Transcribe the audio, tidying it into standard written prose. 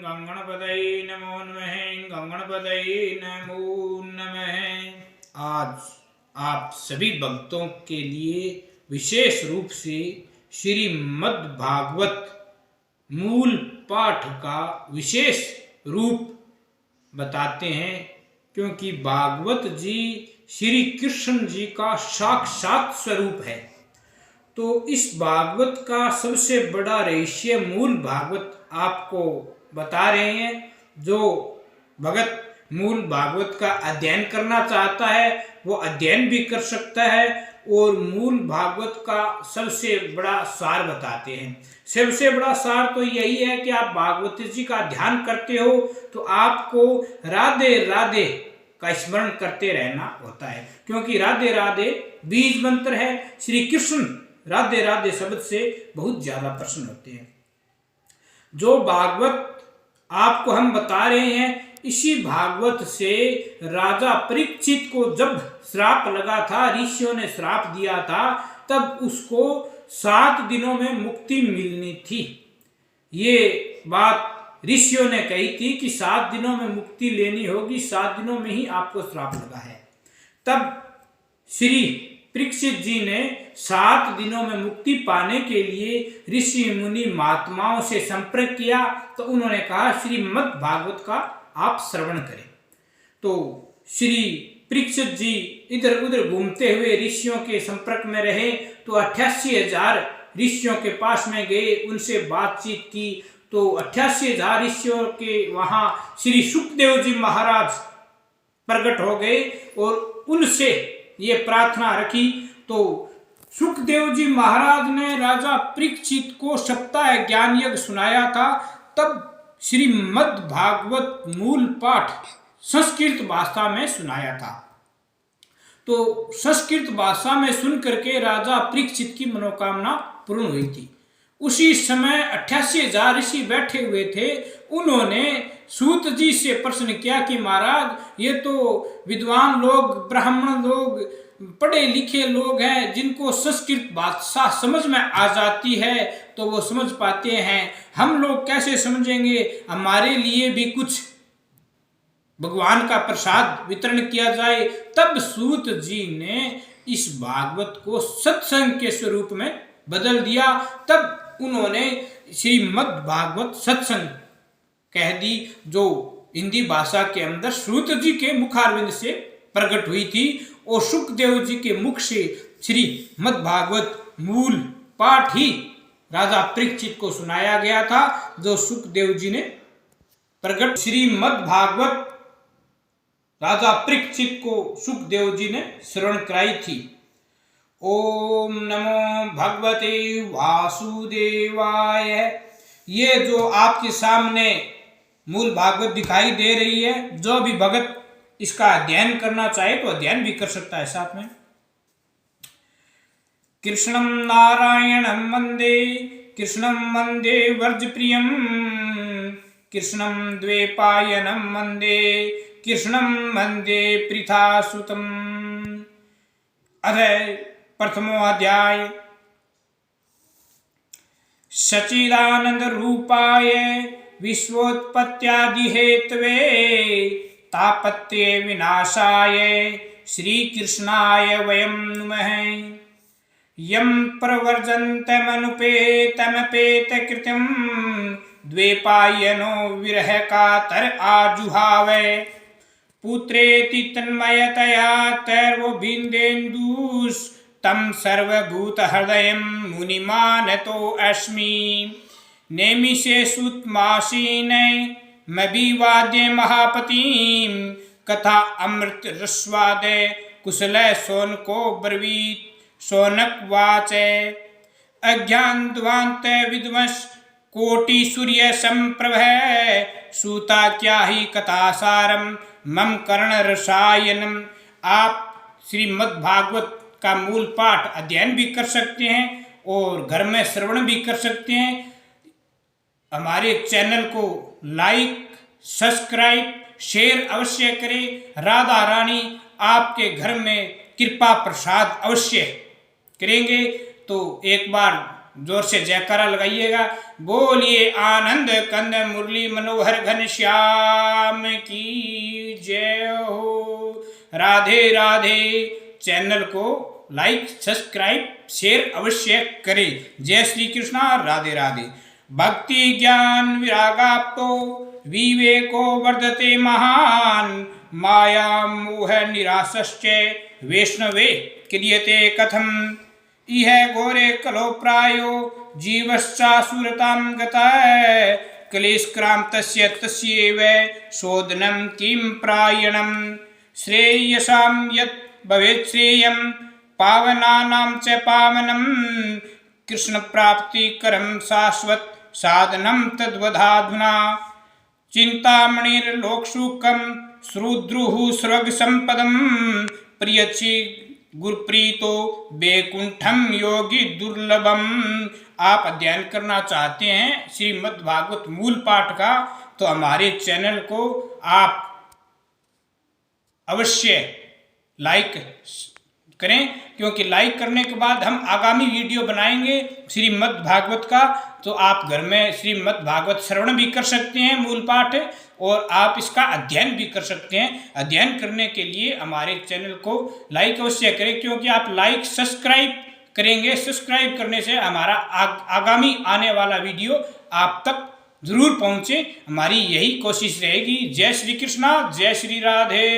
गंगणपतये नमो नमः। गंगणपतये नमो नमः। आज आप सभी भक्तों के लिए विशेष रूप से श्रीमद् भागवत मूल पाठ का विशेष रूप बताते हैं, क्योंकि भागवत जी श्री कृष्ण जी का साक्षात स्वरूप है। तो इस भागवत का सबसे बड़ा रहस्य मूल भागवत आपको बता रहे हैं। जो भगत मूल भागवत का अध्ययन करना चाहता है वो अध्ययन भी कर सकता है, और मूल भागवत का सबसे बड़ा सार बताते हैं। सबसे बड़ा सार तो यही है कि आप भागवत जी का ध्यान करते हो तो आपको राधे राधे का स्मरण करते रहना होता है, क्योंकि राधे राधे बीज मंत्र है। श्री कृष्ण राधे राधे शब्द से बहुत ज्यादा प्रसन्न होते हैं। जो भागवत आपको हम बता रहे हैं, इसी भागवत से राजा परीक्षित को जब श्राप लगा था, ऋषियों ने श्राप दिया था, तब उसको 7 दिनों में मुक्ति मिलनी थी। ये बात ऋषियों ने कही थी कि 7 दिनों में मुक्ति लेनी होगी, 7 दिनों में ही आपको श्राप लगा है। तब श्री परीक्षित जी ने 7 दिनों में मुक्ति पाने के लिए ऋषि मुनि महात्माओं से संपर्क किया, तो उन्होंने कहा श्रीमद् भागवत का आप श्रवण करें। तो श्री परीक्षित जी इधर उधर घूमते हुए ऋषियों के संपर्क में रहे, तो 88,000 ऋषियों के पास में गए, उनसे बातचीत की। तो 88,000 ऋषियों के वहां श्री सुखदेव जी महाराज प्रकट हो गए और उनसे ये प्रार्थना रखी। तो सुखदेव जी महाराज ने राजा परीक्षित को सप्ताह ज्ञान यज्ञ सुनाया था। तब श्रीमद् भागवत मूल पाठ संस्कृत भाषा में सुनाया था। तो संस्कृत भाषा में सुन करके राजा परीक्षित की मनोकामना पूर्ण हुई थी। उसी समय 88,000 ऋषि बैठे हुए थे। उन्होंने सूत जी से प्रश्न किया कि महाराज, ये तो विद्वान लोग, ब्राह्मण लोग, पढ़े लिखे लोग हैं, जिनको संस्कृत भाषा समझ में आ जाती है तो वो समझ पाते हैं, हम लोग कैसे समझेंगे? हमारे लिए भी कुछ भगवान का प्रसाद वितरण किया जाए। तब सूत जी ने इस भागवत को सत्संग के स्वरूप में बदल दिया। तब उन्होंने श्रीमद् भागवत सत्संग कह दी, जो हिंदी भाषा के अंदर सूत जी के मुखारविंद से प्रकट हुई थी, और सुखदेव जी के मुख से श्रीमद् भागवत मूल पाठ ही राजा परीक्षित को सुनाया गया था, जो सुखदेव जी ने प्रकट श्रीमद् भागवत राजा परीक्षित को सुखदेव जी ने श्रवण कराई थी। ओम नमो भगवते वासुदेवाय। ये जो आपके सामने मूल भागवत दिखाई दे रही है, जो भी भगत इसका अध्ययन करना चाहे तो अध्ययन भी कर सकता है। साथ में कृष्णं नारायणं वंदे, कृष्णं वंदे वर्जप्रियं, कृष्णं द्वैपायनं वंदे, कृष्णं वंदे पृथासुतम्। अध्याय प्रथमो अध्याय। सच्चिदानंद रूपाय विश्वोत्पत्त्यादि हेतवे तापत्र्य विनाशाय श्री कृष्णाय वयं नुमः। यं प्रवर्जन्तमनुपेतमपेतकृतं द्वैपायनो विरह कातर आजुहावै। पुत्रेति तन्मयतया तैर्वभिन्देन्दुस्तं सर्वभूतहृदयं मुनिमानतो अस्मि। नेमिषेषुत्मासीनमभिवाद्य महापतिं कथा अमृत रस्वादय कुशलय शौनको ब्रवीत। शौनक वाच अज्ञानध्वांत विद्वंस कोटि सूर्य संप्रभ। सूता क्या ही कथासारम मम कर्ण रसायनम। आप श्रीमद् भागवत का मूल पाठ अध्ययन भी कर सकते हैं और घर में श्रवण भी कर सकते हैं। हमारे चैनल को लाइक, सब्सक्राइब, शेयर अवश्य करें। राधा रानी आपके घर में कृपा प्रसाद अवश्य करेंगे। तो एक बार जोर से जयकारा लगाइएगा। बोलिए आनंद कंद मुरली मनोहर घनश्याम की जय हो। राधे राधे। चैनल को लाइक सब्सक्राइब शेयर अवश्य करें। जय श्री कृष्णा। राधे राधे। भक्ति ज्ञान विरागाप्तो विवेको वर्धते महान माया मोह निरासश्च वैष्णवे क्रियते कथम इह घोरे कलो प्रायो जीवश्चासुरतां गतः क्लेशक्रान्तस्य तस्यैव शोधनं किं प्रायणं श्रेयसां यत् भवेत् श्रेयं पावनानां च पावनं कृष्ण प्राप्तिकरं शाश्वत साधनं तद्वधाधुना चिंतामणिर्लोकशुकं श्रुद्रुः स्वर्ग संपदं प्रियचि गुरुप्रीतो बैकुंठम योगी दुर्लभम। आप अध्ययन करना चाहते हैं श्रीमद् भागवत मूल पाठ का, तो हमारे चैनल को आप अवश्य लाइक करें, क्योंकि लाइक करने के बाद हम आगामी वीडियो बनाएंगे श्रीमद् भागवत का, तो आप घर में श्रीमद् भागवत श्रवण भी कर सकते हैं मूल पाठ, और आप इसका अध्ययन भी कर सकते हैं। अध्ययन करने के लिए हमारे चैनल को लाइक अवश्य करें, क्योंकि आप लाइक सब्सक्राइब करेंगे, सब्सक्राइब करने से हमारा आगामी आने वाला वीडियो आप तक जरूर पहुंचे। हमारी यही कोशिश रहेगी। जय श्री कृष्णा। जय श्री राधे।